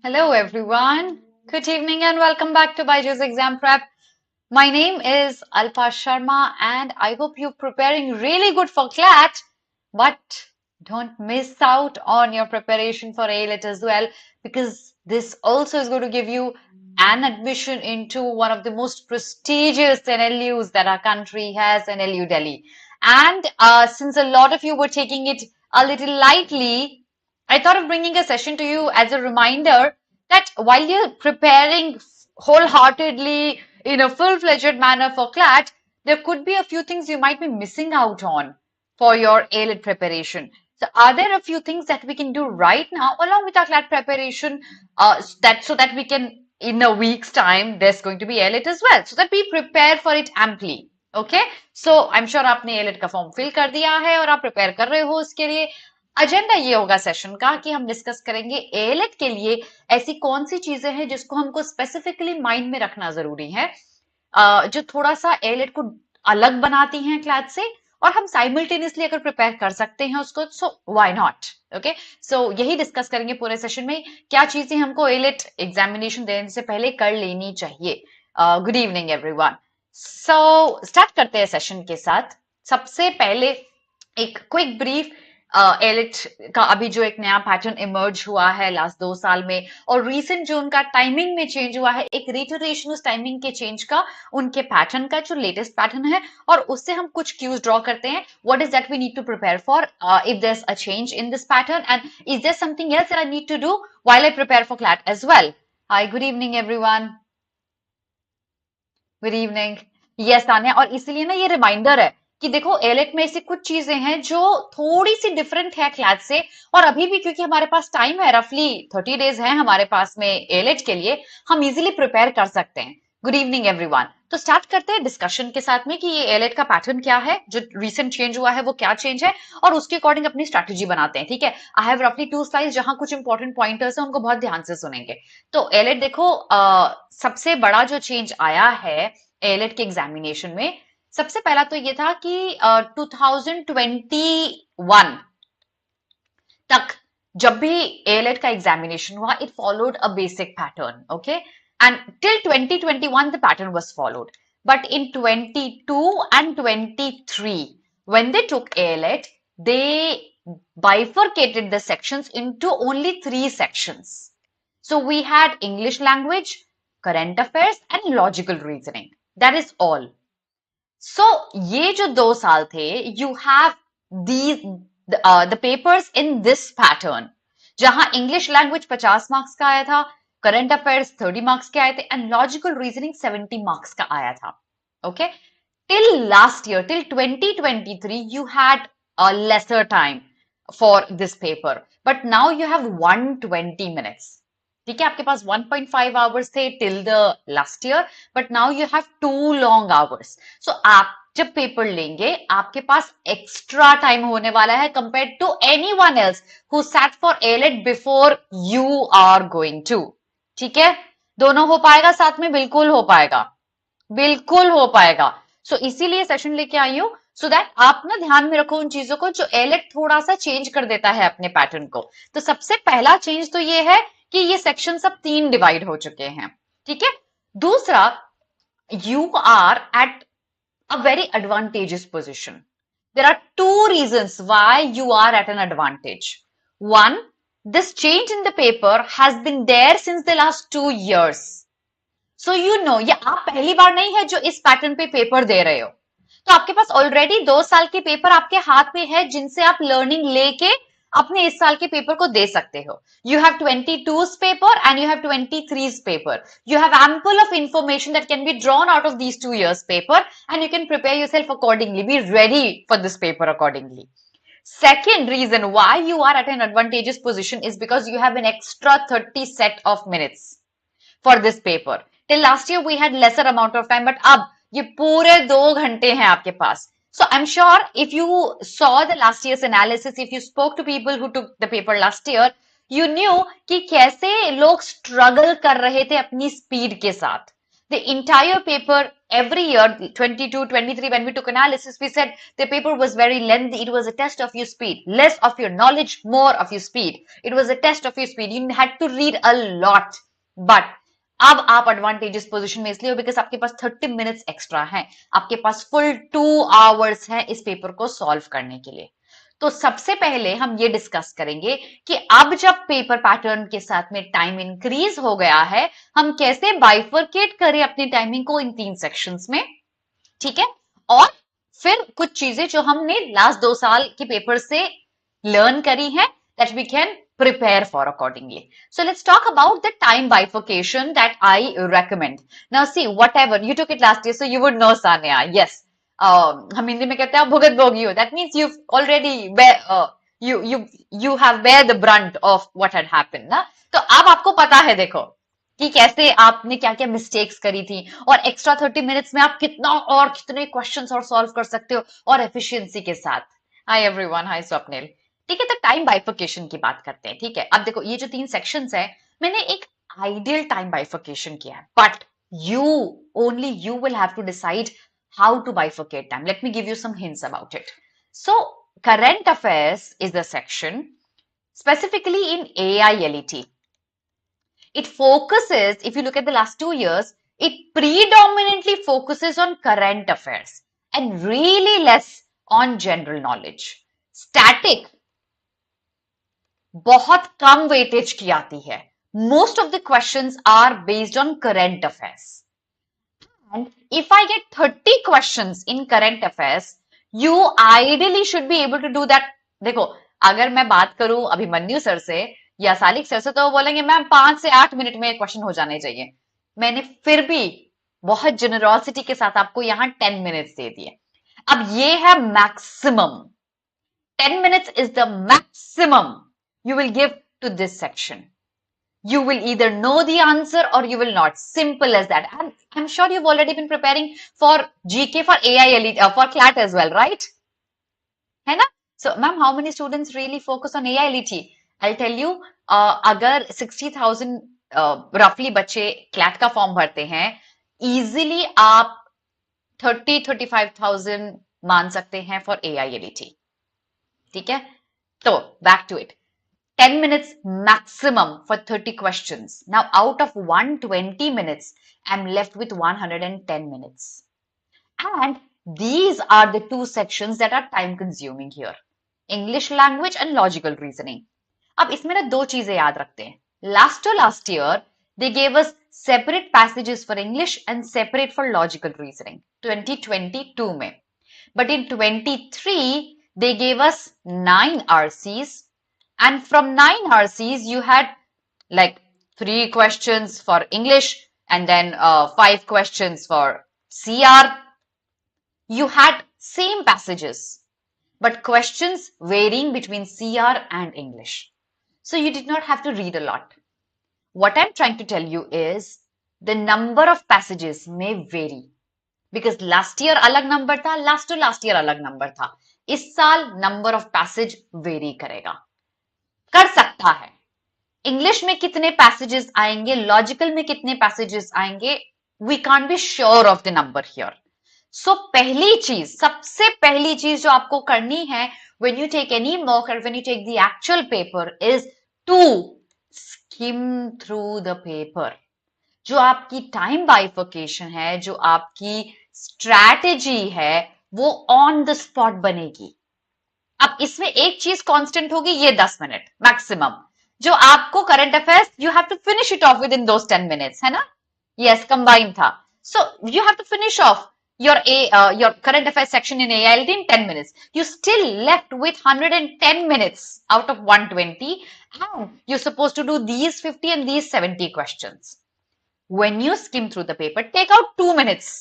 Hello everyone. Good evening and welcome back to BYJU'S Exam Prep. My name is 𝗟𝗲𝗴𝗋 and I hope you're preparing really good for CLAT, but don't miss out on your preparation for AILET as well, because this also is going to give you an admission into one of the most prestigious NLUs that our country has, NLU Delhi. And since a lot of you were taking it a little lightly, I thought of bringing a session to you as a reminder that while you're preparing wholeheartedly in a full-fledged manner for CLAT, there could be a few things you might be missing out on for your AILET preparation. So are there a few things that we can do right now along with our CLAT preparation so that we can, in a week's time, there's going to be AILET as well, so that we prepare for it amply. Okay, so I'm sure आपने AILET का form fill कर दिया है और आप prepare कर रहे हो उसके लिए. एजेंडा ये होगा सेशन का कि हम डिस्कस करेंगे एएलएट के लिए ऐसी कौन सी चीजें हैं जिसको हमको स्पेसिफिकली माइंड में रखना जरूरी है, जो थोड़ा सा एएलएट को अलग बनाती हैं क्लैट से, और हम साइमल्टेनियसली अगर प्रिपेयर कर सकते हैं उसको, सो व्हाई नॉट. ओके, सो यही डिस्कस करेंगे पूरे सेशन में, क्या चीजें हमको एएलएट एग्जामिनेशन देने से पहले कर लेनी चाहिए. Good evening everyone. So start करते हैं सेशन के साथ. सबसे पहले एक क्विक ब्रीफ, एलिट का अभी जो एक नया पैटर्न इमर्ज हुआ है लास्ट 2 साल में, और रीसेंट जो उनका टाइमिंग में चेंज हुआ है, एक रिटरेशन उस टाइमिंग के चेंज का, उनके पैटर्न का जो लेटेस्ट पैटर्न है, और उससे हम कुछ क्यूज ड्रॉ करते हैं. What is that we need to prepare for if there is a change in this pattern, and is there something else that I need to do while I prepare for CLAT as well. Hi, good evening everyone. Good evening. Yes Tanya, और इसलिए ना ये reminder है कि देखो एएलएट में ऐसी कुछ चीजें हैं जो थोड़ी सी डिफरेंट है क्लैट से, और अभी भी क्योंकि हमारे पास टाइम है, रफली 30 डेज है हमारे पास में एएलएट के लिए, हम इजीली प्रिपेयर कर सकते हैं. Good evening everyone. तो स्टार्ट करते हैं डिस्कशन के साथ में कि ये एएलएट का पैटर्न क्या है, जो रिसेंट चेंज हुआ है वो क्या चेंज है, और उसके अकॉर्डिंग अपनी स्ट्रैटेजी बनाते हैं. ठीक है, आई हैव रफली 2 स्लाइड्स जहां कुछ इंपॉर्टेंट पॉइंटर्स हैं, उनको बहुत ध्यान से सुनेंगे. तो एएलएट देखो, सबसे बड़ा जो चेंज आया है एएलएट के एग्जामिनेशन में, सबसे पहला तो ये था कि 2021 तक जब भी एएलएट का एग्जामिनेशन हुआ, it followed a basic pattern. Okay, and till 2021 the pattern was followed, but in 22 and 23 when they took AILET, they bifurcated the sections into only 3 sections. So we had English language, current affairs and logical reasoning. That is all. So ये जो 2 साल थे, you have these the papers in this pattern, जहां English language 50 marks का आया था, current affairs 30 marks के आए थे, and logical reasoning 70 मार्क्स का आया था. Okay, till last year, till 2023, you had a lesser time for this paper, but now you have 120 minutes. ठीक है, आपके पास 1.5 hours थे till the last year, but now you have 2 long hours. So आप जब paper लेंगे, आपके पास extra time होने वाला है compared to anyone else who sat for AILET before you are going to. ठीक है, दोनों हो पाएगा साथ में? बिल्कुल हो पाएगा, बिल्कुल हो पाएगा. सो इसीलिए सेशन लेके आई हूं, सो दैट आप ना ध्यान में रखो उन चीजों को जो AILET थोड़ा सा चेंज कर देता है अपने पैटर्न को. तो सबसे पहला चेंज तो ये है कि ये सेक्शन सब 3 डिवाइड हो चुके हैं. ठीक है, दूसरा, you are at a very advantageous position. There are 2 reasons why you are at an advantage. One, this change in the paper has been there since the last 2 years. So you know, ये आप पहली बार नहीं है जो इस pattern पे paper दे रहे हो, तो आपके पास ऑलरेडी 2 साल के पेपर आपके हाथ में है, जिनसे आप लर्निंग लेके अपने इस साल के पेपर को दे सकते हो. You have 22's paper and you have 23's paper. You have ample of information that can be drawn out of these 2 years paper, and you can prepare yourself accordingly. Be ready for this paper accordingly. Second reason why you are at an advantageous position is because you have an extra 30 set of minutes for this paper. Till last year we had lesser amount of time, but अब ये पूरे 2 घंटे हैं आपके पास. So I'm sure if you saw the last year's analysis, if you spoke to people who took the paper last year, you knew कि कैसे लोग struggle कर रहे थे अपनी speed के साथ. The entire paper every year, 22, 23, when we took analysis, we said the paper was very lengthy. It was a test of your speed. Less of your knowledge, more of your speed. It was a test of your speed. You had to read a lot. But अब आप advantageous position में इसलिए हो because आपके पास 30 minutes extra है. आपके पास full 2 hours है इस पेपर को solve करने के लिए. तो सबसे पहले हम ये डिस्कस करेंगे कि अब जब पेपर पैटर्न के साथ में टाइम इंक्रीज हो गया है, हम कैसे बाइफरकेट करें अपने टाइमिंग को इन 3 सेक्शंस में, ठीक है? और फिर कुछ चीजें जो हमने लास्ट 2 साल के पेपर से लर्न करी है that we can prepare for accordingly. So let's talk about the time bifurcation that I recommend. Now see, whatever you took it last year, so you would know Sanya. Yes. हम हिंदी में कहते हैं भुगत भोगी हो. That means you've already you have bear the brunt of what had happened ना. तो अब आपको पता है देखो कि कैसे आपने क्या क्या मिस्टेक्स करी थी और एक्स्ट्रा 30 मिनट्स में आप कितने क्वेश्चंस और सॉल्व कर सकते हो और एफिशिएंसी के साथ. हाय एवरीवन, हाय स्वप्निल. ठीक है, तो टाइम बाइफिकेशन की बात करते हैं. ठीक है, अब देखो ये जो 3 सेक्शंस है, मैंने एक आइडियल टाइम बाइफिकेशन किया है, but you will have to decide how to bifurcate time. Let me give you some hints about it. So current affairs is the section specifically in AILET. It focuses, if you look at the last 2 years, it predominantly focuses on current affairs and really less on general knowledge. Static बहुत कम weightage की आती है. Most of the questions are based on current affairs. And if I get 30 questions in current affairs, you ideally should be able to do that. देखो, अगर मैं बात करूं Abhimanyu sir से या सालिक सर से, तो वो बोलेंगे मैम 5 से 8 मिनट में क्वेश्चन हो जाने चाहिए. मैंने फिर भी बहुत जेनरोसिटी के साथ आपको यहां 10 मिनट्स दे दिए. अब ये है maximum. 10 minutes is the maximum you will give to this section. You will either know the answer or you will not. Simple as that. And I'm sure you've already been preparing for GK, for AILET, for CLAT as well, right? है ना? So, ma'am, how many students really focus on AILET? I'll tell you, अगर 60,000 roughly बच्चे CLAT का form भरते हैं, easily आप 30-35,000 मान सकते हैं for AILET. ठीक है? तो, back to it. 10 minutes maximum for 30 questions. Now, out of 120 minutes, I'm left with 110 minutes. And these are the 2 sections that are time consuming here. English language and logical reasoning. अब इसमें ना 2 चीजें याद रखते हैं. Last year, they gave us separate passages for English and separate for logical reasoning. 2022 में. But in 23, they gave us 9 RCs. And from 9 RCs, you had like 3 questions for English and then 5 questions for CR. You had same passages, but questions varying between CR and English. So you did not have to read a lot. What I'm trying to tell you is the number of passages may vary. Because last year अलग number था, last to last year अलग number था. इस साल number of passage vary करेगा. कर सकता है. इंग्लिश में कितने पैसेजेस आएंगे, लॉजिकल में कितने पैसेजेस आएंगे, we can't be sure of the number here. So पहली चीज, सबसे पहली चीज जो आपको करनी है when you take any mock और when you take the actual paper is to skim through the paper. जो आपकी टाइम बाइफिकेशन है, जो आपकी स्ट्रैटेजी है, वो ऑन द स्पॉट बनेगी. अब इसमें एक चीज कांस्टेंट होगी, ये 10 मिनट मैक्सिमम. जो आपको current affairs you have to finish it off with in those 10 minutes, है ना? यस, कंबाइन था. So you have to finish off your current affairs section in AILET in 10 minutes. You still left with 110 minutes out of 120, and you're supposed to do these 50 and these 70 questions. When you skim through the paper, take out 2 minutes.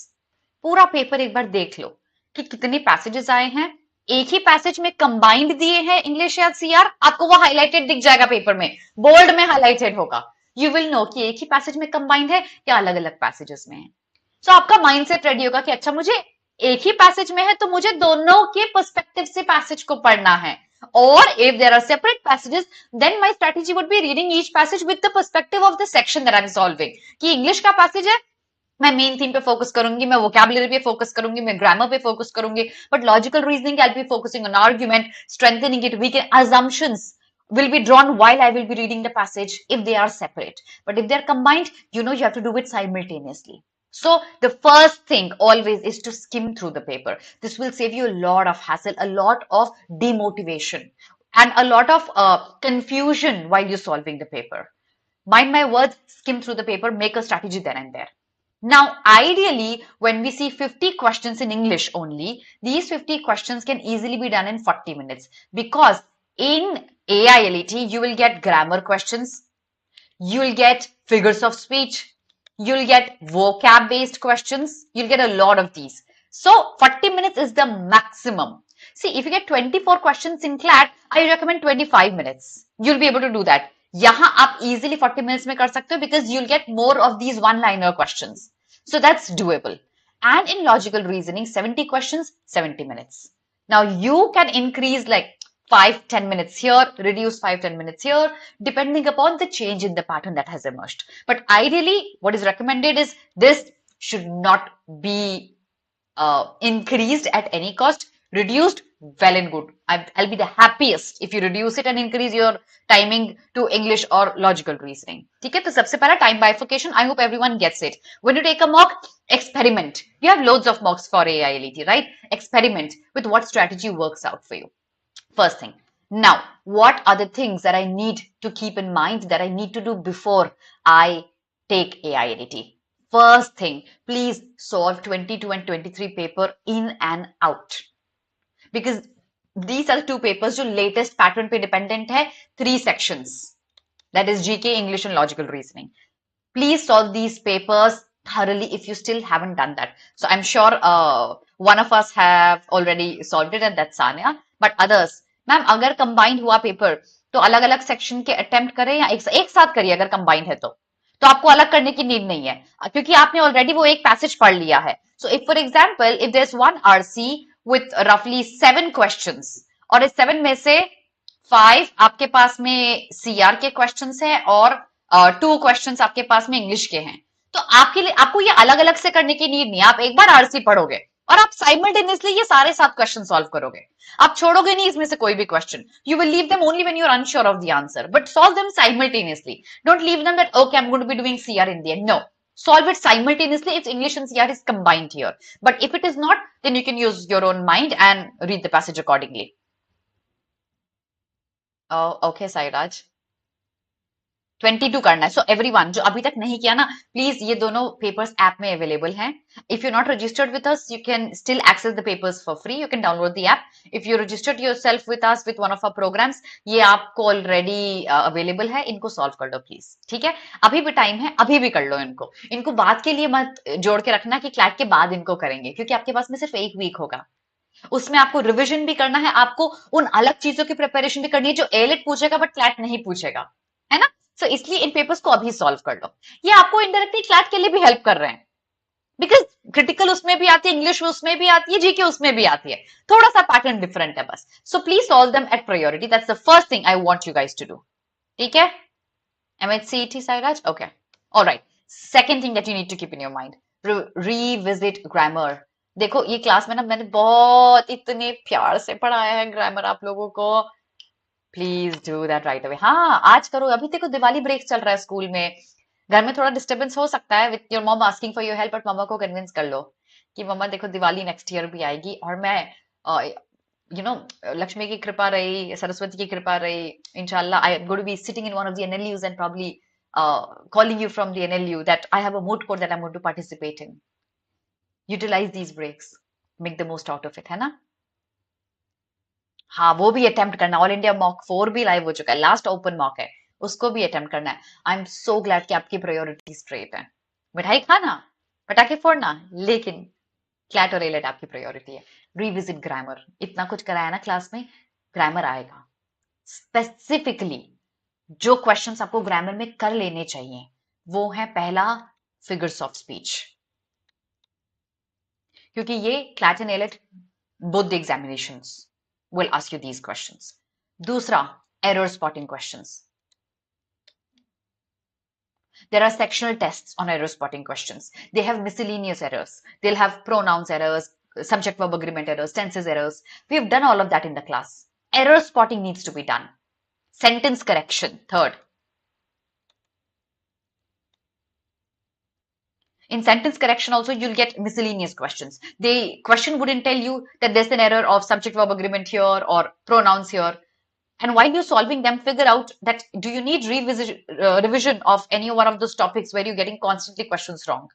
पूरा paper एक बार देख लो कि कितने passages आए हैं. एक ही passage में combined दिए हैं इंग्लिश या सीआर, आपको वो हाईलाइटेड दिख जाएगा पेपर में, बोल्ड में हाईलाइटेड होगा. यू विल नो कि एक ही पैसेज में कंबाइंड है या अलग अलग पैसेजेस में है. सो आपका माइंडसेट रेडी होगा कि अच्छा मुझे एक ही पैसेज में है तो मुझे दोनों के पर्सपेक्टिव से पैसेज को पढ़ना है. और if there are separate passages, then my strategy would be reading each passage with the perspective of the section that I am solving. कि इंग्लिश का पैसेज है, मैं मेन थीम पे फोकस करूंगी, मैं वोकैबुलरी पे फोकस करूंगी, मैं ग्रामर पे फोकस करूंगी, but logical reasoning I will be focusing on argument, strengthening it, weak assumptions will be drawn while I will be reading the passage if they are separate. But if they are combined, you know you have to do it simultaneously. So the first thing always is to skim through the paper. This will save you a lot of hassle, a lot of demotivation, and a lot of confusion while you're solving the paper. Mind my words, skim through the paper, make a strategy then and there. Now, ideally, when we see 50 questions in English only, these 50 questions can easily be done in 40 minutes because in AILET, you will get grammar questions, you will get figures of speech, you'll get vocab based questions, you'll get a lot of these. So 40 minutes is the maximum. See, if you get 24 questions in CLAT, I recommend 25 minutes. You'll be able to do that. Yahan aap easily 40 minutes mein kar sakte ho because you'll get more of these one-liner questions. So that's doable. And in logical reasoning, 70 questions, 70 minutes. Now you can increase like 5-10 minutes here, reduce 5-10 minutes here, depending upon the change in the pattern that has emerged. But ideally, what is recommended is this should not be increased at any cost. Reduced, well and good. I'll be the happiest if you reduce it and increase your timing to English or logical reasoning. ठीक है, तो सबसे पहला time bifurcation. I hope everyone gets it. When you take a mock, experiment. You have loads of mocks for AILET, right? Experiment with what strategy works out for you. First thing. Now, what are the things that I need to keep in mind that I need to do before I take AILET? First thing, please solve 22 and 23 paper in and out. Because these are the two papers जो latest pattern पे dependent है, 3 sections. That is GK, English and logical reasoning. Please solve these papers thoroughly if you still haven't done that. So I'm sure one of us have already solved it and that's Sanya. But others, ma'am अगर combined हुआ paper तो अलग अलग section के attempt करें या एक साथ करिए अगर combined है तो आपको अलग करने की नीड नहीं है क्योंकि आपने ऑलरेडी वो एक पैसेज पढ़ लिया है. So if for example if there's one RC with roughly 7 questions और इस 7 में से 5 आपके पास में CR के questions हैं और 2 questions आपके पास में इंग्लिश के हैं तो आपके लिए आपको ये अलग अलग से करने की नीड नहीं है. आप एक बार RC पढ़ोगे और आप साइमल्टेनियसली ये सारे 7 क्वेश्चन सॉल्व करोगे. आप छोड़ोगे नहीं इसमें से कोई भी question. You will leave them only when you are unsure of the answer but solve them simultaneously. Don't leave them that okay I am going to be doing CR in the end. No, solve it simultaneously if English and CR is combined here. But if it is not, then you can use your own mind and read the passage accordingly. Oh, okay, Sairaj. 22 करना है. So everyone जो अभी तक नहीं किया ना, please ये दोनों papers app में available हैं. If you're not registered with us, you can still access the papers for free. You can download the app. If you registered yourself with us with one of our programs, ये आपको already available है. इनको solve कर लो please. ठीक है? अभी भी time है, अभी भी कर लो इनको. इनको बाद के लिए मत जोड़ के रखना कि CLAT के बाद इनको करेंगे क्योंकि आपके पास में सिर्फ एक वीक होगा. उसमें आपको रिविजन भी करना है, आपको उन अलग चीजों की प्रिपरेशन भी करनी है जो AILET पूछेगा बट CLAT नहीं पूछेगा, है ना. So, इसलिए इन पेपर्स को अभी सॉल्व कर लो. ये आपको इनडायरेक्टली CLAT के लिए भी हेल्प कर रहे हैं बिकॉज क्रिटिकल उसमें भी आती है, इंग्लिश उसमें भी आती है, जीके उसमें भी आती है. थोड़ा सा पैटर्न डिफरेंट है बस. So please solve them at priority. That's the first thing I want you guys to do. ठीक है? MHCET Sairaj. Okay, alright. Second thing that you need to keep in your mind, revisit grammar. देखो ये class में ना मैंने बहुत इतने प्यार से पढ़ाया है ग्रामर आप लोगों को. Please do that right away. हाँ, आज करो. अभी देखो दिवाली ब्रेक चल रहा है स्कूल में, घर में थोड़ा डिस्टर्बेंस हो सकता है with your mom asking for your help, but मम्मा को कन्विंस कर लो कि मम्मा देखो दिवाली नेक्स्ट ईयर भी आएगी और मैं यू नो लक्ष्मी की कृपा रही, सरस्वती की कृपा रही, इंशाल्लाह I am going to be sitting in one of the NLUs and probably calling you from the NLU that I have a moot court that I'm going to participate in. Utilize these breaks, make the most out of it, है ना. हाँ, वो भी attempt करना. All India mock 4 भी live हो चुका है, लास्ट ओपन मॉक है, उसको भी अटेम्प्ट करना है. आई एम सो ग्लैड कि आपकी प्रायोरिटी स्ट्रेट है. मिठाई खाना, पटाखे फोड़ना, लेकिन CLAT और AILET आपकी प्रायोरिटी है. Revisit grammar. इतना कुछ कराया ना क्लास में, ग्रामर आएगा. स्पेसिफिकली जो क्वेश्चंस आपको ग्रामर में कर लेने चाहिए वो है पहला फिगर्स ऑफ स्पीच, क्योंकि ये CLAT and AILET both the examinations will ask you these questions. दूसरा, error spotting questions. There are sectional tests on error spotting questions. They have miscellaneous errors. They'll have pronouns errors, subject verb agreement errors, tenses errors. We have done all of that in the class. Error spotting needs to be done. Sentence correction, third. In sentence correction also, you'll get miscellaneous questions. The question wouldn't tell you that there's an error of subject verb agreement here or pronouns here. And while you're solving them, figure out that do you need revision of any one of those topics where you're getting constantly questions wrong.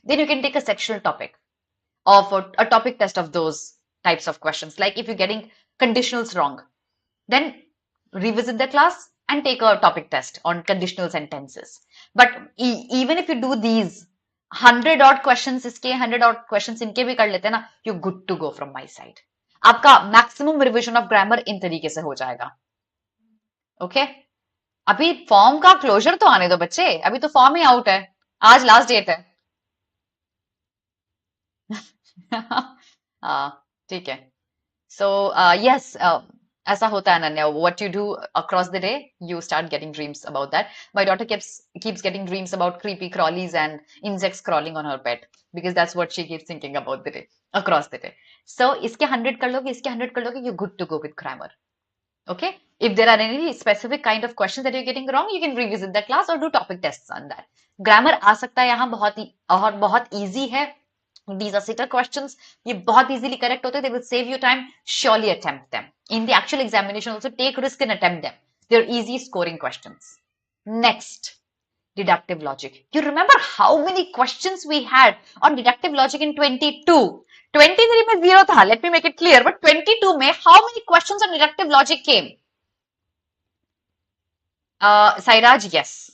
Then you can take a sectional topic of a topic test of those types of questions. Like if you're getting conditionals wrong, then revisit the class and take a topic test on conditional sentences. But even if you do these 100 odd questions इसके 100 odd questions इनके भी कर लेते हैं ना, you're good to go from my side. आपका maximum revision of grammar इन तरीके से हो जाएगा. ओके अभी फॉर्म का क्लोजर तो आने दो बच्चे, अभी तो फॉर्म ही आउट है, आज लास्ट डेट है. ठीक है. So yes, ऐसा होता है Ananya. What you do across the day, you start getting dreams about that. My daughter keeps getting dreams about creepy crawlies and insects crawling on her bed because that's what she keeps thinking about the day, across the day. So इसके 100 कर लोगे, इसके 100 कर लोगे, you're good to go with grammar. Okay? If there are any specific kind of questions that you're getting wrong, you can revisit the class or do topic tests on that. Grammar आ सकता है यहाँ बहुत easy है. These are sitter questions. ये बहुत easily correct होते हैं. They will save you time. Surely attempt them. In the actual examination also, take risk and attempt them. They're easy scoring questions. Next, deductive logic. You remember how many questions we had on deductive logic in 22? 23 में 0 था. Let me make it clear. But 22 में how many questions on deductive logic came? Sairaj, yes.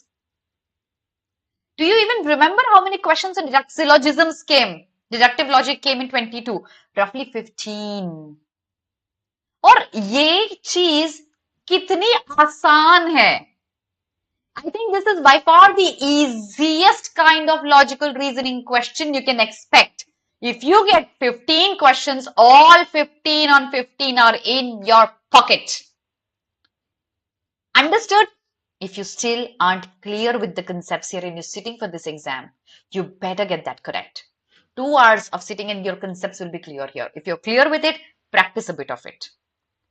Do you even remember how many questions on syllogisms came? Deductive logic came in 22. Roughly 15. और ये चीज कितनी आसान है. I think this is by far the easiest kind of logical reasoning question you can expect. If you get 15 questions, all 15 on 15 are in your pocket. Understood? If you still aren't clear with the concepts here and you're sitting for this exam, you better get that correct. 2 hours of sitting and your concepts will be clear here. If you're clear with it, practice a bit of it.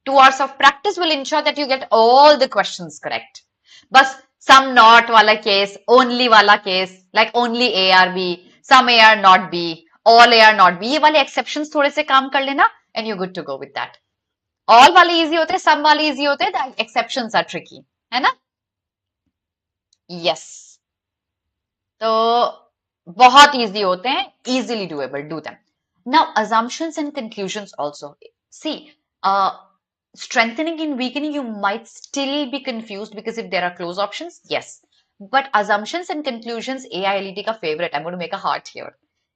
2 hours of practice will ensure that you get all the questions correct. But some not wala case, only wala case, like only A or B, some A or not B, all A or not B, ये वाले exceptions थोड़े से काम कर लेना and you're good to go with that. All वाले easy होते हैं, some वाले easy होते हैं, the exceptions are tricky, है ना? Yes. तो बहुत easy होते हैं, easily doable, do them. Now, assumptions and conclusions also. See, strengthening and weakening, you might still be confused because if there are close options, yes. But assumptions and conclusions, AILET का favorite. I'm going to make a heart here.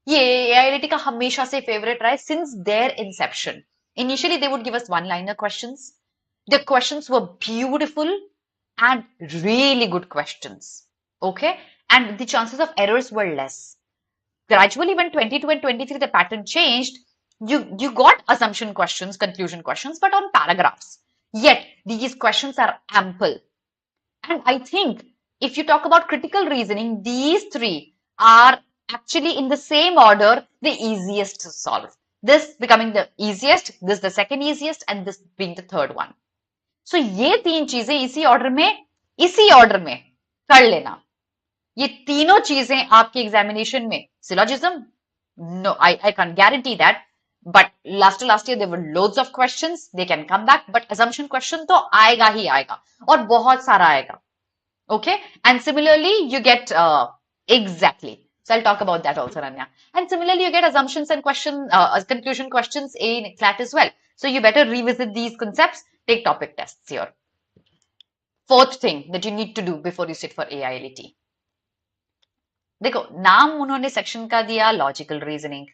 ये AILET का हमेशा से favorite रहा है since their inception. Initially, they would give us one-liner questions. The questions were beautiful and really good questions. Okay? And the chances of errors were less. Gradually, when 22 and 23, the pattern changed, you got assumption questions, conclusion questions, but on paragraphs. Yet, these questions are ample. And I think if you talk about critical reasoning, these 3 are actually in the same order, the easiest to solve. This becoming the easiest, this the second easiest, and this being the third one. So, ये 3 चीजें इसी order में कर लेना. ये तीनों चीजें आपके एग्जामिनेशन में, syllogism, no, I can't guarantee that. But last year there were loads of questions. They can come back. But assumption question तो आएगा ही आएगा और बहुत सारा आएगा. Okay? And similarly, you get exactly. So I'll talk about that also, Rania. And similarly, you get assumptions and conclusion questions in CLAT as well. So you better revisit these concepts. Take topic tests here. Fourth thing that you need to do before you sit for AILET. देखो, नाम उन्होंने section का दिया logical reasoning.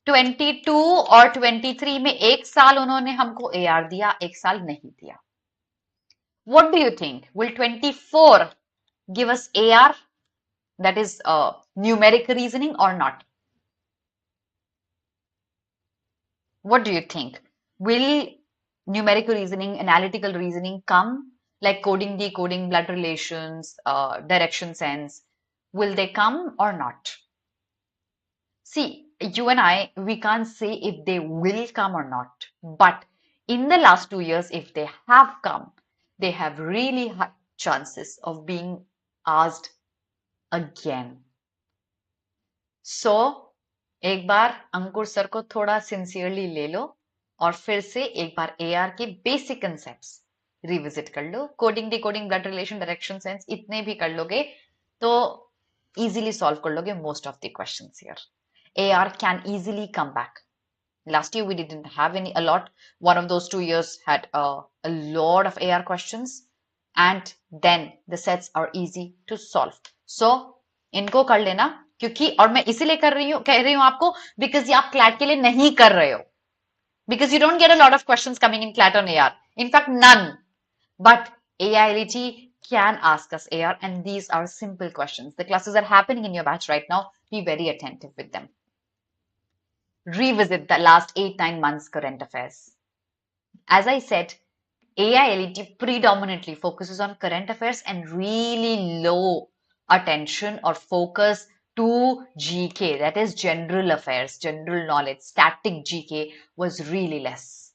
22 और 23 में 1 साल उन्होंने हमको AR दिया, 1 साल नहीं दिया. What do you think? Will 24 give us AR? That is numeric reasoning or not? What do you think? Will numerical reasoning, analytical reasoning come like coding, decoding, blood relations, direction sense, will they come or not? See, you and I, we can't say if they will come or not. But in the last 2 years, if they have come, they have really high chances of being asked again. So, एक बार अंकुर sir को थोड़ा sincerely ले लो और फिर से एक बार AR के बेसिक कंसेप्ट्स रिविजिट कर लो. Coding, decoding, blood relation, direction sense इतने भी कर लोगे तो इजीली सॉल्व कर लोगे most of the questions here. AR can easily come back. Last year we didn't have a lot. One of those 2 years had a lot of AR questions, and then the sets are easy to solve. So इनको कर लेना, क्योंकि और मैं इसीलिए कह रही हूँ आपको because ये आप CLAT के लिए नहीं कर रहे हो, because you don't get a lot of questions coming in CLAT on AR. In fact, none. But AILET can ask us AR, and these are simple questions. The classes are happening in your batch right now. Be very attentive with them. Revisit the last 8-9 months current affairs. As I said, AILET predominantly focuses on current affairs and really low attention or focus to GK, that is general affairs, general knowledge. Static GK was really less.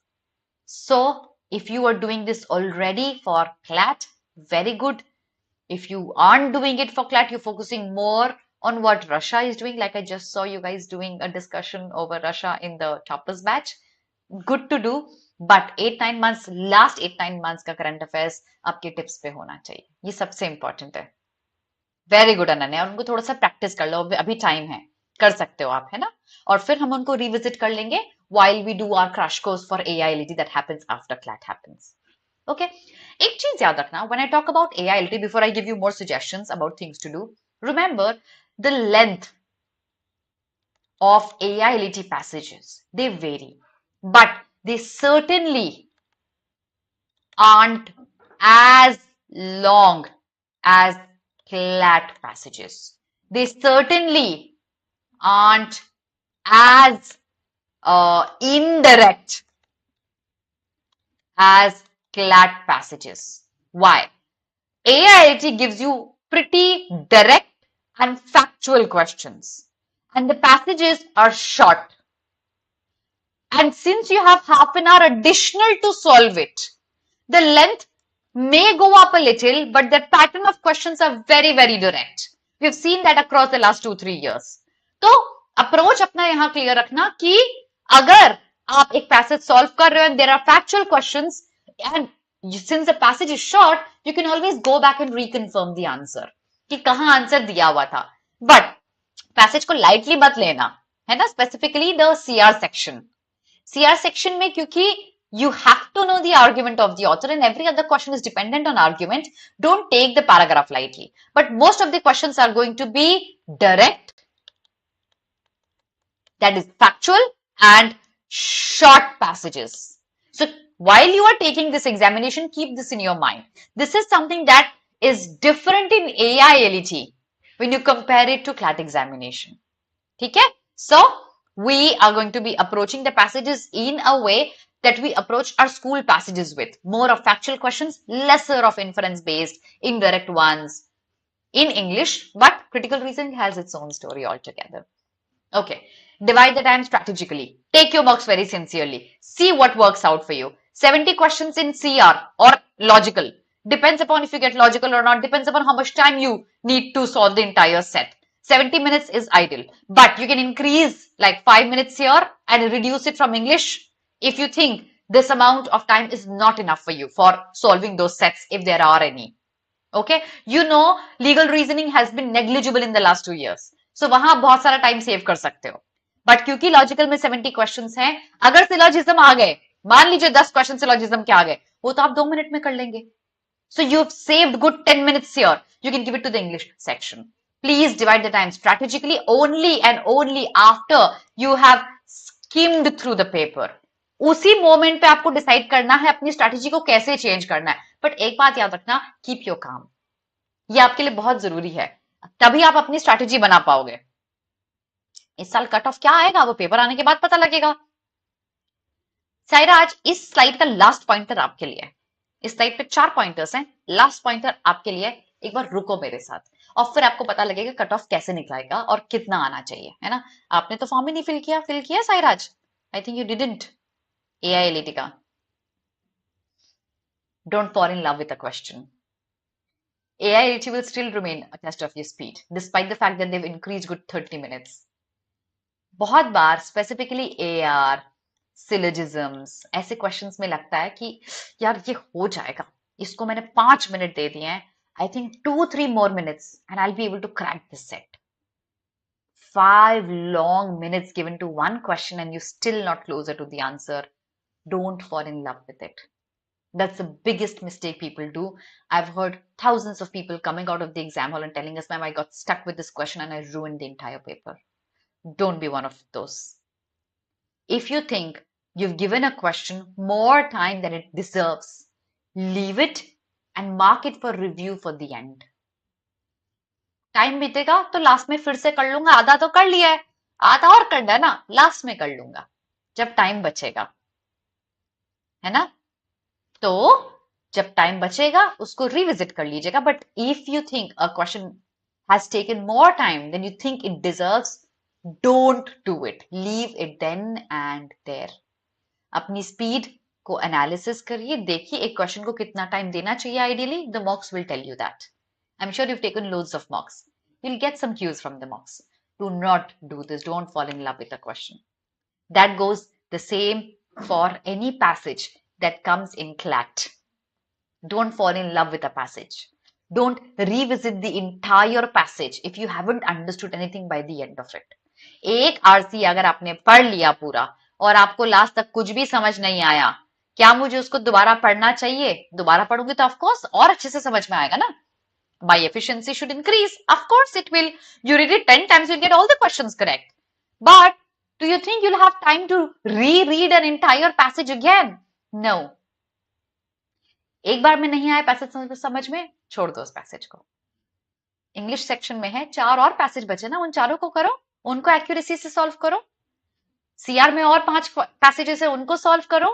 So if you are doing this already for CLAT, very good. If you aren't doing it for CLAT, you're focusing more on what Russia is doing. Like I just saw you guys doing a discussion over Russia in the toppers batch. Good to do. But 8-9 months, last 8-9 months का current affairs आपके tips पे होना चाहिए. ये सबसे important है. Very good Ananya. और उनको थोड़ा सा practice कर लो. अभी time है. कर सकते हो आप, है ना? और फिर हम उनको revisit कर लेंगे while we do our crash course for AILET that happens after CLAT happens. Okay. एक चीज याद रखना. When I talk about AILET, before I give you more suggestions about things to do, remember the length of AILET passages. They vary. But they certainly aren't as long as CLAT passages. They certainly aren't as indirect as CLAT passages. Why? AILET gives you pretty direct and factual questions, and the passages are short. And since you have half an hour additional to solve it, the length may go up a little, but the pattern of questions are very, very direct. We have seen that across the last 2-3 years. तो approach अपना यहाँ clear रखना कि अगर आप एक passage solve कर रहे हो and there are factual questions, and since the passage is short, you can always go back and reconfirm the answer कि कहाँ answer दिया हुआ था. But passage को lightly मत लेना, है ना? Specifically the CR section. CR section में क्योंकि you have to know the argument of the author and every other question is dependent on argument, don't take the paragraph lightly. But most of the questions are going to be direct, that is factual, and short passages. So while you are taking this examination, keep this in your mind. This is something that is different in AILET when you compare it to CLAT examination. Okay? So we are going to be approaching the passages in a way that we approach our school passages with. More of factual questions, lesser of inference-based, indirect ones in English, but critical reasoning has its own story altogether. Okay, divide the time strategically. Take your marks very sincerely. See what works out for you. 70 questions in CR or logical. Depends upon if you get logical or not. Depends upon how much time you need to solve the entire set. 70 minutes is ideal, but you can increase like 5 minutes here and reduce it from English if you think this amount of time is not enough for you for solving those sets if there are any. Okay, you know legal reasoning has been negligible in the last 2 years. So वहां बहुत सारा time save कर सकते हो. But क्योंकि logical में 70 questions हैं, अगर syllogism आ गए, मान लीजिए 10 question syllogism के आ गए, वो तो आप 2 मिनट में कर लेंगे. So you've saved good 10 minutes here. You can give it to the English section. Please divide the time strategically only and only after you have skimmed through the paper. उसी moment पे आपको decide करना है अपनी strategy को कैसे change करना है. बट एक बात याद रखना, कीप योर काम. ये आपके लिए बहुत जरूरी है, तभी आप अपनी स्ट्रैटेजी बना पाओगे. इस साल कट ऑफ क्या आएगा वो पेपर आने के बाद पता लगेगा. सायरा, आज इस स्लाइड का लास्ट पॉइंटर आपके लिए. इस टाइप पे 4 पॉइंटर्स हैं। लास्ट पॉइंटर आपके लिए, एक बार रुको मेरे साथ और फिर आपको पता लगेगा कट ऑफ कैसे निकलेगा और कितना आना चाहिए, है ना। आपने तो फॉर्म ही नहीं फिल किया Sairaj, I think you didn't. AILET का don't fall in love with a question. AILET will still remain a test of your speed, despite the fact that they've increased good 30 minutes. बहुत बार specifically AR, सिलोजिज्म्स ऐसे questions में लगता है कि यार ये हो जाएगा, इसको मैंने 5 मिनट दे दिए हैं, I think 2-3 more minutes and I'll be able to crack this set. 5 long minutes given to one question and you're still not closer to the answer. Don't fall in love with it. That's the biggest mistake people do. I've heard thousands of people coming out of the exam hall and telling us, ma'am, I got stuck with this question and I ruined the entire paper. Don't be one of those. If you think you've given a question more time than it deserves, leave it and mark it for review for the end. Time बीतेगा तो last में फिर से कर लूंगा, आधा तो कर लिया है, आधा और करना है ना, लास्ट में कर लूंगा जब टाइम बचेगा, है ना। तो जब टाइम बचेगा उसको रिविजिट कर लीजिएगा। But if you think a question has taken more time than you think it deserves, don't do it, leave it then and there. अपनी स्पीड को एनालिसिस करिए, देखिए एक क्वेश्चन को कितना टाइम देना चाहिए ideally. The mocks will tell you that. I'm sure you've taken loads of mocks. You'll get some cues from the mocks. Do not do this. Don't fall in love with a question. That goes the same for any passage that comes in CLAT. Don't fall in love with a passage. Don't revisit the entire passage if you haven't understood anything by the end of it. एक RC अगर आपने पढ़ लिया पूरा और आपको last तक कुछ भी समझ नहीं आया, क्या मुझे उसको दोबारा पढ़ना चाहिए? दोबारा पढ़ूंगी तो ऑफकोर्स और अच्छे से समझ में आएगा ना। My efficiency should increase. Of course it will. You read it 10 times, you'll get all the questions correct. But do you think you'll have time to reread an entire passage again? No. एक बार में नहीं आया passage समझ में, छोड़ दो उस passage को। इंग्लिश सेक्शन में है 4 और पैसेज बचे ना, उन चारों को करो, उनको एक्यूरेसी से सॉल्व करो। CR में और 5 पैसेजेस है, उनको सॉल्व करो।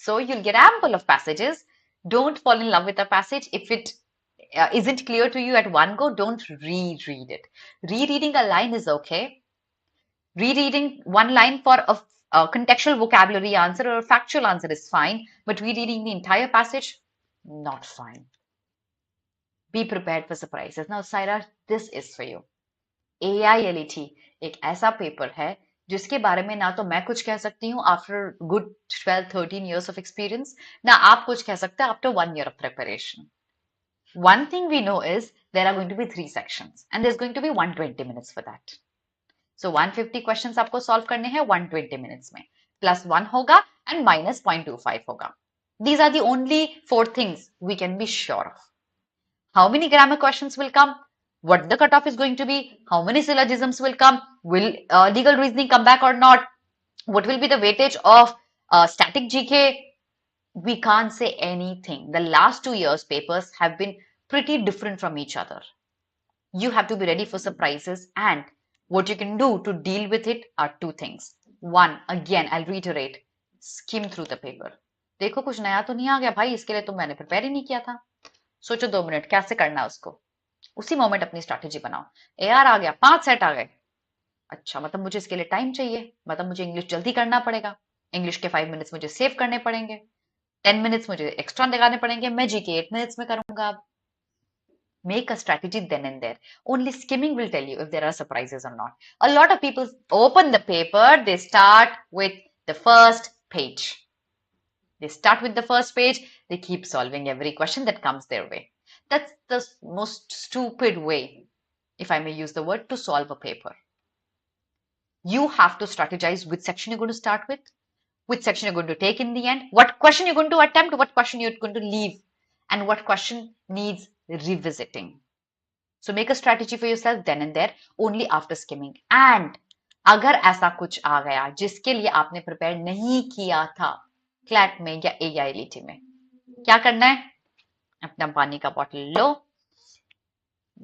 So you'll get ample of passages. Don't fall in love with a passage. If it isn't clear to you at one go, don't reread it. Rereading a line is okay. Rereading one line for a contextual vocabulary answer or a factual answer is fine, but rereading the entire passage, not fine. Be prepared for surprises. Now, Saira, this is for you. AILET एक ऐसा paper है जिसके बारे में ना तो मैं कुछ कह सकती हूँ after good 12-13 years of experience, ना आप कुछ कह सकते हैं after 1 year of preparation. One thing we know is there are going to be 3 sections and there's going to be 120 minutes for that. So 150 questions आपको solve करने हैं 120 minutes में, plus 1 होगा and minus 0.25 होगा. These are the only 4 things we can be sure of. How many grammar questions will come? What the cutoff is going to be? How many syllogisms will come? Will legal reasoning come back or not? What will be the weightage of static GK? We can't say anything. The last 2 years papers have been pretty different from each other. You have to be ready for surprises, and what you can do to deal with it are 2 things. One, again, I'll reiterate, skim through the paper. देखो कुछ नया तो नहीं आ गया भाई, इसके लिए तो मैंने प्रिपेयर ही नहीं किया था। सोचो 2 मिनट कैसे करना है उसको, उसी मोमेंट अपनी स्ट्रैटेजी बनाओ। AR आ गया, 5 सेट आ गए, अच्छा मतलब मुझे इसके लिए टाइम चाहिए, मतलब मुझे इंग्लिश जल्दी करना पड़ेगा, इंग्लिश के 5 मिनट्स मुझे सेव करने पड़ेंगे, 10 मिनट्स मुझे एक्स्ट्रा लगाने पड़ेंगे, मैं GK 8 मिनट्स में करूंगा। Make a strategy then and there. Only skimming will tell you if there are surprises or not. A lot of people open the paper, they start with the first page. They start with the first page, they keep solving every question that comes their way. That's the most stupid way, if I may use the word, to solve a paper. You have to strategize which section you're going to start with, which section you're going to take in the end, what question you're going to attempt, what question you're going to leave, and what question needs revisiting. So make a strategy for yourself then and there, only after skimming. And अगर ऐसा कुछ आ गया जिसके लिए आपने prepare नहीं किया था CLAT में या AILET में, क्या करना है? अपना पानी का bottle low,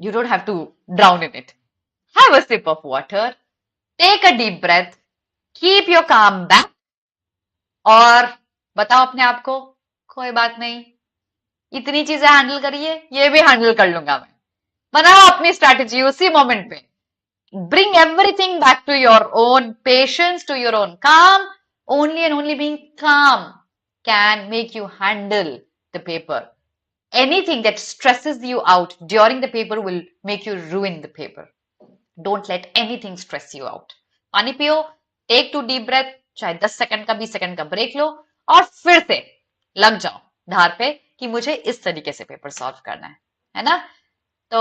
you don't have to drown in it. Have a sip of water, take a deep breath, keep your calm back, और बताओ अपने आप को कोई बात नहीं, इतनी चीजें हैंडल करिए, ये भी हैंडल कर लूंगा मैं। बनाओ अपनी स्ट्रैटेजी उसी मोमेंट पे। Bring everything back to your own patience, to your own calm. Only and only being calm can make you handle the paper. Anything that stresses you out during the paper will make you ruin the paper. Don't let anything stress you out. पानी पियो, take 2 deep breath, चाहे 10 second का 20 second का break लो और फिर से लग जाओ धार पे कि मुझे इस तरीके से पेपर सॉल्व करना है ना? तो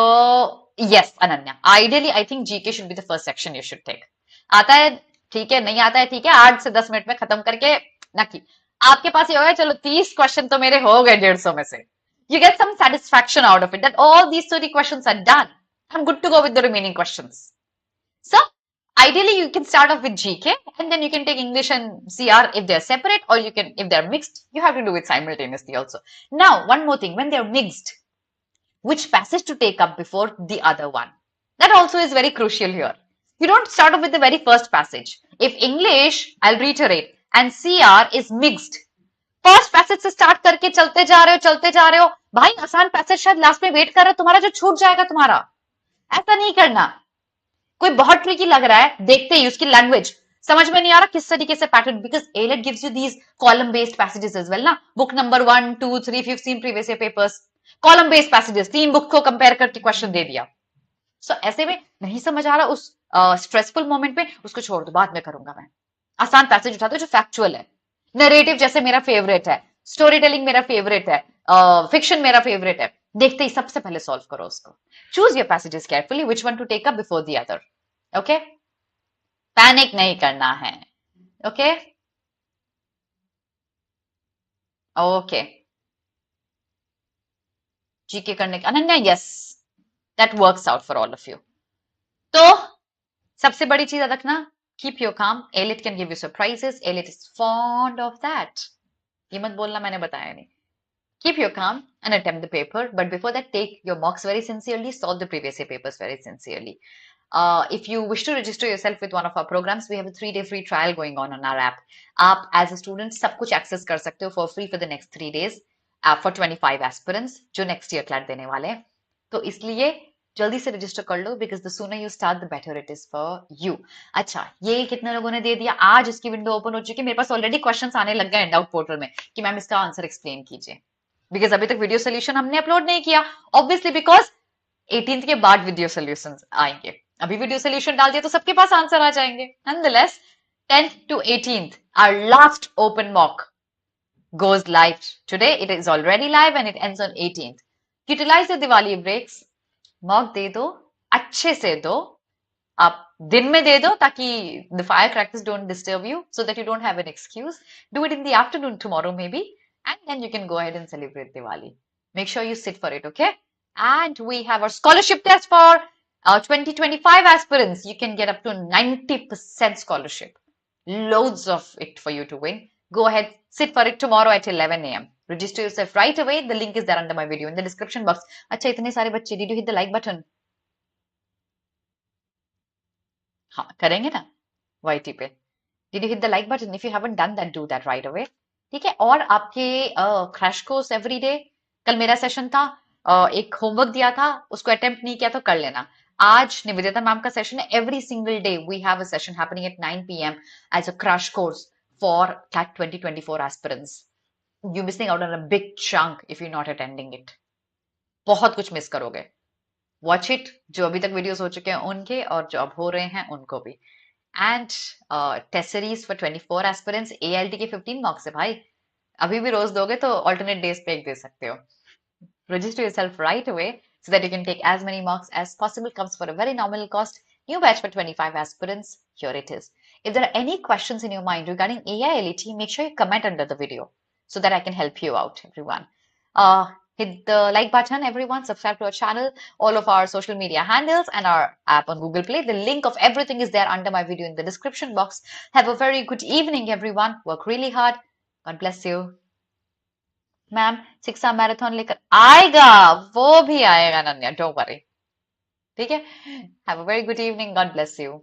yes Ananya, ideally I think GK should be the first section you should take. आता है ठीक है, नहीं आता है ठीक है, 8 से 10 मिनट में खत्म करके ना की आपके पास ये हो गया, चलो 30 क्वेश्चन तो मेरे हो गए 150 में से। You get some satisfaction out of it that all these 30 questions are done. I'm good to go with the remaining questions. So ideally you can start off with GK and then you can take English and CR if they're separate, or you can, if they're mixed, you have to do it simultaneously also. Now one more thing, when they're mixed, which passage to take up before the other one? That also is very crucial here. You don't start off with the very first passage. If English, I'll reiterate, and CR is mixed, first passage से start करके चलते जा रहे हो भाई, आसान passage शायद last में वेट कर रहा है तुम्हारा, जो छूट जाएगा तुम्हारा। ऐसा नहीं करना। कोई बहुत ट्रिकी लग रहा है, देखते ही उसकी लैंग्वेज समझ में नहीं आ रहा किस तरीके से pattern, because AILET gives you these column based passages as well ना। Book number 1, 2, 3 you've seen previous year papers, column based passages, 3 book को कंपेयर करके क्वेश्चन दे दिया। सो ऐसे में नहीं समझ आ रहा उस स्ट्रेसफुल मोमेंट में, उसको छोड़ दो, बाद में करूंगा मैं। आसान पैसेज उठा दो जो फैक्चुअल है। नरेटिव जैसे मेरा फेवरेट है, स्टोरी टेलिंग मेरा फेवरेट है, फिक्शन मेरा फेवरेट है, देखते ही सबसे पहले सॉल्व करो उसको। Choose your passages carefully which one to take up before the other. Okay, panic नहीं करना है। ओके ओके, जीके करने का Ananya, yes that works out for all of you. तो सबसे बड़ी चीज याद रखना, keep your calm. AILET can give you surprises. AILET is fond of that. ये मत बोलना मैंने बताया नहीं। Keep your calm and attempt the paper. But before that, take your mocks very sincerely. Solve the previous year papers very sincerely. If you wish to register yourself with one of our programs, we have a 3-day free trial going on our app. आप as a student सब कुछ access कर सकते हो for free for the next 3 days for 25 aspirants जो next year CLAT देने वाले हैं। तो इसलिए जल्दी से रजिस्टर कर लो, because the sooner you start the better it is for you. अच्छा, ये कितने लोगों ने दे दिया? आज इसकी विंडो ओपन हो चुकी है, मेरे पास ऑलरेडी क्वेश्चंस आने लग गए हैंडआउट पोर्टल में कि मैम इसका आंसर एक्सप्लेन कीजिए, बिकॉज अभी तक वीडियो सोल्यूशन हमने अपलोड नहीं किया, ऑब्वियसली बिकॉज 18th के बाद वीडियो सोल्यूशन आएंगे। अभी वीडियो सोल्यूशन डाल दिया तो सबके पास आंसर आ जाएंगे। Nonetheless, 10th to 18th, our last open mock goes live today. It is already live and it ends on 18th. Utilize the Diwali breaks. Mock दे दो, अच्छे से दो, आप दिन में दे दो ताकि the firecrackers don't disturb you, so that you don't have an excuse. Do it in the afternoon tomorrow maybe, and then you can go ahead and celebrate Diwali. Make sure you sit for it, okay? And we have our scholarship test for 2025 aspirants. You can get up to 90% scholarship. Loads of it for you to win. Go ahead, sit for it tomorrow at 11 a.m. Register yourself right away. The link is there under my video in the description box. अच्छा, इतने सारे बच्चे, did you hit the like button? हाँ करेंगे ना YT पे। Did you hit the like button? If you haven't done that, do that right away. ठीक है, और आपके क्रैश कोर्स एवरीडे, कल मेरा सेशन था, एक होमवर्क दिया था, उसको अटेम्प्ट नहीं किया तो कर लेना। आज निवेदिता मैम का सेशन है, every single day we have a session happening at 9 PM as a crash course for CLAT 2024 aspirants. You're missing out on a big chunk if you're not attending it. बहुत कुछ miss करोगे। Watch it, जो अभी तक videos हो चुके हैं उनके, और जो अब हो रहे हैं उनको भी। And test series for 24 aspirants, AILT के 15 marks है भाई, अभी भी रोज दोगे तो alternate days पे एक दे सकते हो। Register yourself right away so that you can take as many marks as possible. Comes for a very nominal cost. New batch for 25 aspirants. Here it is. If there are any questions in your mind regarding AILET, make sure you comment under the video so that I can help you out, everyone. Hit the like button, everyone. Subscribe to our channel, all of our social media handles, and our app on Google Play. The link of everything is there under my video in the description box. Have a very good evening, everyone. Work really hard. God bless you. Ma'am 6 marathon लेकर आएगा, वो भी आएगा नन्या, don't worry, ठीक है। Have a very good evening, God bless you.